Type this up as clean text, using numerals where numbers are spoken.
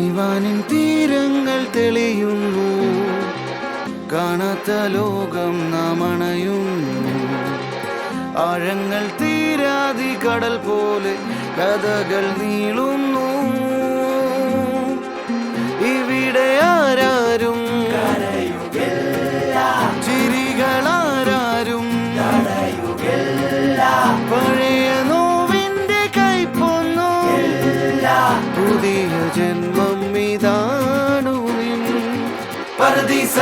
ഇവാനിൻ തീരങ്ങൾ തെളിയുന്നു, കാണാത്ത ലോകം നാം അണയുന്നു. ആഴങ്ങൾ തീരാതി കടൽ പോലെ കഥകൾ നീളുന്നു. ഇവിടെ ആരാരും ചിരികളാരും പഴയ നോവിന്റെ കൈപ്പൊന്നു. പുതിയ ജന്മം ഇതാണു നിൻ പരദീസ.